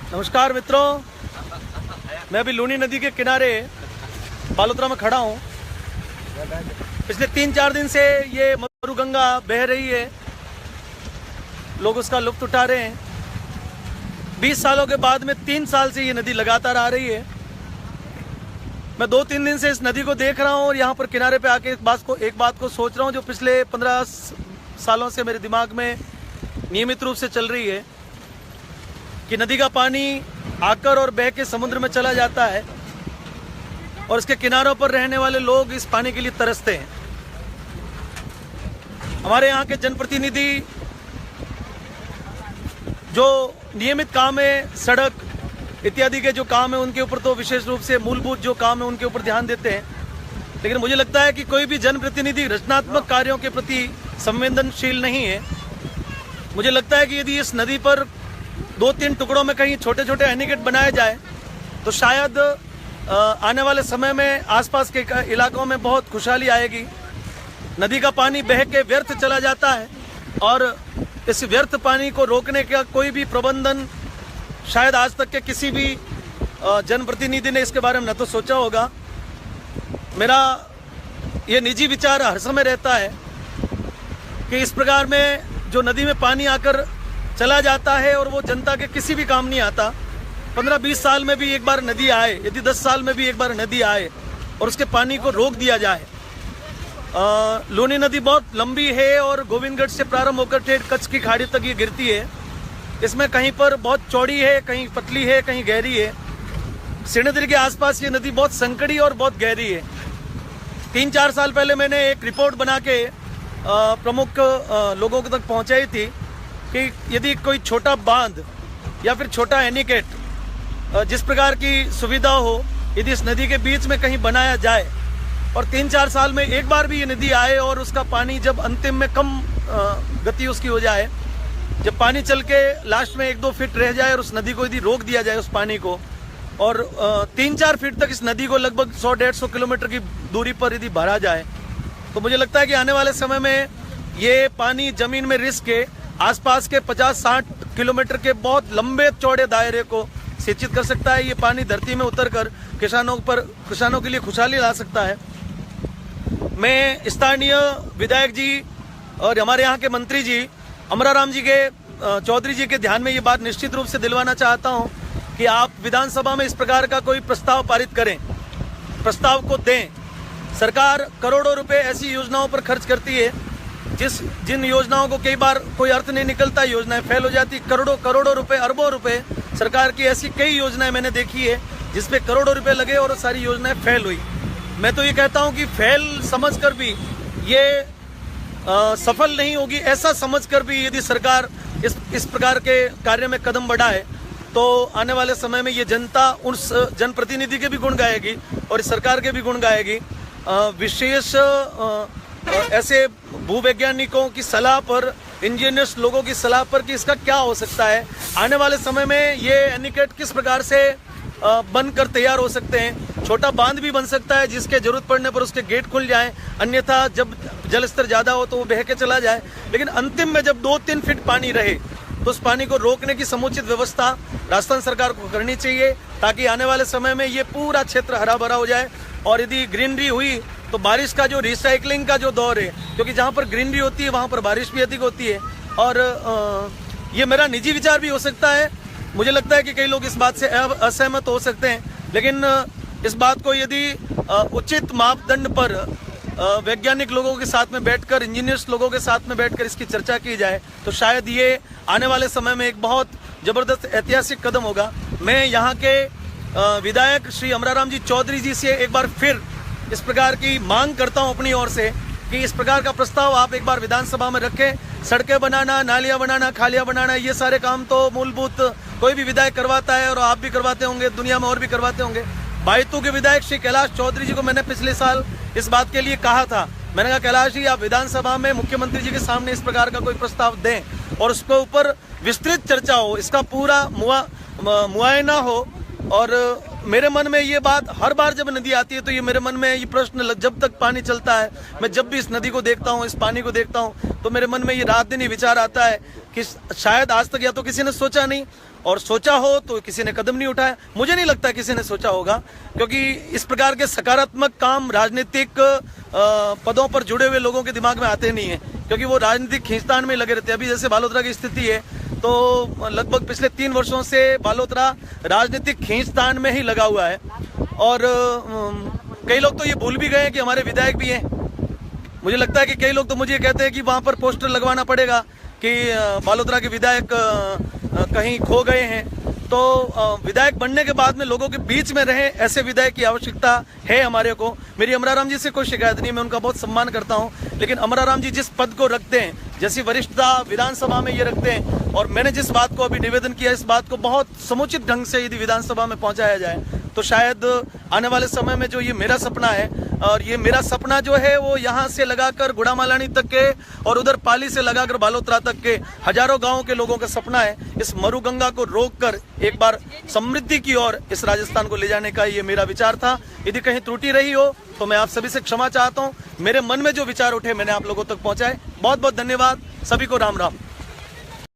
नमस्कार मित्रों, मैं अभी लूनी नदी के किनारे बालोतरा में खड़ा हूँ। पिछले 3-4 दिन से ये मरुगंगा बह रही है, लोग उसका लुत्फ उठा रहे हैं। 20 सालों के बाद में 3 साल से ये नदी लगातार आ रही है। मैं 2-3 दिन से इस नदी को देख रहा हूँ और यहाँ पर किनारे पे आके एक बात को सोच रहा हूँ जो पिछले 15 सालों से मेरे दिमाग में नियमित रूप से चल रही है कि नदी का पानी आकर और बह के समुद्र में चला जाता है और इसके किनारों पर रहने वाले लोग इस पानी के लिए तरसते हैं। हमारे यहाँ के जनप्रतिनिधि जो नियमित काम है, सड़क इत्यादि के जो काम है, उनके ऊपर तो विशेष रूप से मूलभूत जो काम है उनके ऊपर ध्यान देते हैं, लेकिन मुझे लगता है कि कोई भी जनप्रतिनिधि रचनात्मक कार्यों के प्रति संवेदनशील नहीं है। मुझे लगता है कि यदि इस नदी पर 2-3 टुकड़ों में कहीं छोटे छोटे एनीकट बनाए जाए तो शायद आने वाले समय में आसपास के इलाकों में बहुत खुशहाली आएगी। नदी का पानी बह के व्यर्थ चला जाता है और इस व्यर्थ पानी को रोकने का कोई भी प्रबंधन शायद आज तक के किसी भी जनप्रतिनिधि ने इसके बारे में न तो सोचा होगा। मेरा ये निजी विचार हर समय रहता है कि इस प्रकार में जो नदी में पानी आकर चला जाता है और वो जनता के किसी भी काम नहीं आता। 15-20 साल में भी एक बार नदी आए, यदि 10 साल में भी एक बार नदी आए और उसके पानी को रोक दिया जाए। लूनी नदी बहुत लंबी है और गोविंदगढ़ से प्रारंभ होकर ठेठ कच्छ की खाड़ी तक ये गिरती है। इसमें कहीं पर बहुत चौड़ी है, कहीं पतली है, कहीं गहरी है। श्रीनगर के आसपास ये नदी बहुत संकड़ी और बहुत गहरी है। 3-4 साल पहले मैंने एक रिपोर्ट बना के प्रमुख लोगों तक पहुंचाई थी कि यदि कोई छोटा बांध या फिर छोटा एनीकट जिस प्रकार की सुविधा हो यदि इस नदी के बीच में कहीं बनाया जाए और 3-4 साल में एक बार भी ये नदी आए और उसका पानी जब अंतिम में कम गति उसकी हो जाए, जब पानी चल के लास्ट में 1-2 फीट रह जाए और उस नदी को यदि रोक दिया जाए उस पानी को और 3-4 फीट तक इस नदी को लगभग 100-150 किलोमीटर की दूरी पर यदि भरा जाए तो मुझे लगता है कि आने वाले समय में ये पानी जमीन में रिस के आसपास के 50-60 किलोमीटर के बहुत लंबे चौड़े दायरे को सिंचित कर सकता है। ये पानी धरती में उतरकर किसानों के लिए खुशहाली ला सकता है। मैं स्थानीय विधायक जी और हमारे यहाँ के मंत्री जी अमराराम जी के चौधरी जी के ध्यान में ये बात निश्चित रूप से दिलवाना चाहता हूँ कि आप विधानसभा में इस प्रकार का कोई प्रस्ताव पारित करें, प्रस्ताव को दें। सरकार करोड़ों रुपए ऐसी योजनाओं पर खर्च करती है जिन योजनाओं को कई बार कोई अर्थ नहीं निकलता, योजनाएं फेल हो जाती। करोड़ों रुपए, अरबों रुपए सरकार की ऐसी कई योजनाएं मैंने देखी है जिसपे करोड़ों रुपए लगे और सारी योजनाएं फेल हुई। मैं तो ये कहता हूं कि फेल समझकर भी ये सफल नहीं होगी, ऐसा समझकर भी यदि सरकार इस प्रकार के कार्य में कदम बढ़ाए तो आने वाले समय में ये जनता उस जनप्रतिनिधि के भी गुण गाएगी और इस सरकार के भी गुण गाएगी। विशेष ऐसे भूवैज्ञानिकों की सलाह पर, इंजीनियर्स लोगों की सलाह पर कि इसका क्या हो सकता है, आने वाले समय में ये एनीकट किस प्रकार से बनकर तैयार हो सकते हैं। छोटा बांध भी बन सकता है जिसके जरूरत पड़ने पर उसके गेट खुल जाएं, अन्यथा जब जल स्तर ज्यादा हो तो वो बह के चला जाए। लेकिन अंतिम में जब 2-3 फीट पानी रहे तो उस पानी को रोकने की समुचित व्यवस्था राजस्थान सरकार को करनी चाहिए ताकि आने वाले समय में ये पूरा क्षेत्र हरा भरा हो जाए। और यदि ग्रीनरी हुई तो बारिश का जो रिसाइकलिंग का जो दौर है, क्योंकि जहाँ पर ग्रीनरी होती है वहाँ पर बारिश भी अधिक होती है। और ये मेरा निजी विचार भी हो सकता है, मुझे लगता है कि कई लोग इस बात से असहमत हो सकते हैं, लेकिन इस बात को यदि उचित मापदंड पर वैज्ञानिक लोगों के साथ में बैठकर, इंजीनियर्स लोगों के साथ में बैठकर इसकी चर्चा की जाए तो शायद ये आने वाले समय में एक बहुत जबरदस्त ऐतिहासिक कदम होगा। मैं यहाँ के विधायक श्री अमराराम जी चौधरी जी से एक बार फिर इस प्रकार की मांग करता हूं अपनी ओर से कि इस प्रकार का प्रस्ताव आप एक बार विधानसभा में रखें। सड़कें बनाना, नालियां बनाना, खालियां बनाना, ये सारे काम तो मूलभूत कोई भी विधायक करवाता है और आप भी करवाते होंगे, दुनिया में और भी करवाते होंगे। बायतू के विधायक श्री कैलाश चौधरी जी को मैंने पिछले साल इस बात के लिए कहा था, मैंने कहा कैलाश जी आप विधानसभा में मुख्यमंत्री जी के सामने इस प्रकार का कोई प्रस्ताव दें और उसके ऊपर विस्तृत चर्चा हो, इसका पूरा मुआयना हो। और मेरे मन में ये बात हर बार जब नदी आती है तो ये मेरे मन में ये प्रश्न जब तक पानी चलता है, मैं जब भी इस नदी को देखता हूँ, इस पानी को देखता हूँ, तो मेरे मन में ये रात दिन ही विचार आता है कि शायद आज तक या तो किसी ने सोचा नहीं, और सोचा हो तो किसी ने कदम नहीं उठाया। मुझे नहीं लगता किसी ने सोचा होगा, क्योंकि इस प्रकार के सकारात्मक काम राजनीतिक पदों पर जुड़े हुए लोगों के दिमाग में आते नहीं है, क्योंकि वो राजनीतिक खींचतान में लगे रहते हैं। अभी जैसे बालोतरा की स्थिति है तो लगभग पिछले 3 वर्षों से बालोतरा राजनीतिक खींचतान में ही लगा हुआ है, और कई लोग तो ये भूल भी गए हैं कि हमारे विधायक भी हैं। मुझे लगता है कि कई लोग तो मुझे कहते हैं कि वहां पर पोस्टर लगवाना पड़ेगा कि बालोतरा के विधायक कहीं खो गए हैं। तो विधायक बनने के बाद में लोगों के बीच में रहे ऐसे विधायक की आवश्यकता है हमारे को। मेरी अमराराम जी से कोई शिकायत नहीं, मैं उनका बहुत सम्मान करता हूं, लेकिन अमराराम जी जिस पद को रखते हैं, जैसी वरिष्ठता विधानसभा में ये रखते हैं, और मैंने जिस बात को अभी निवेदन किया, इस बात को बहुत समुचित ढंग से यदि विधानसभा में पहुंचाया जाए तो शायद आने वाले समय में जो ये मेरा सपना है, और ये मेरा सपना जो है वो यहाँ से लगाकर गुड़ामालानी तक के और उधर पाली से लगाकर बालोतरा तक के हजारों गांवों के लोगों का सपना है। इस मरुगंगा को रोककर एक बार समृद्धि की ओर इस राजस्थान को ले जाने का ये मेरा विचार था। यदि कहीं त्रुटि रही हो तो मैं आप सभी से क्षमा चाहता हूँ। मेरे मन में जो विचार उठे मैंने आप लोगों तक पहुंचाए। बहुत बहुत धन्यवाद, सभी को राम राम।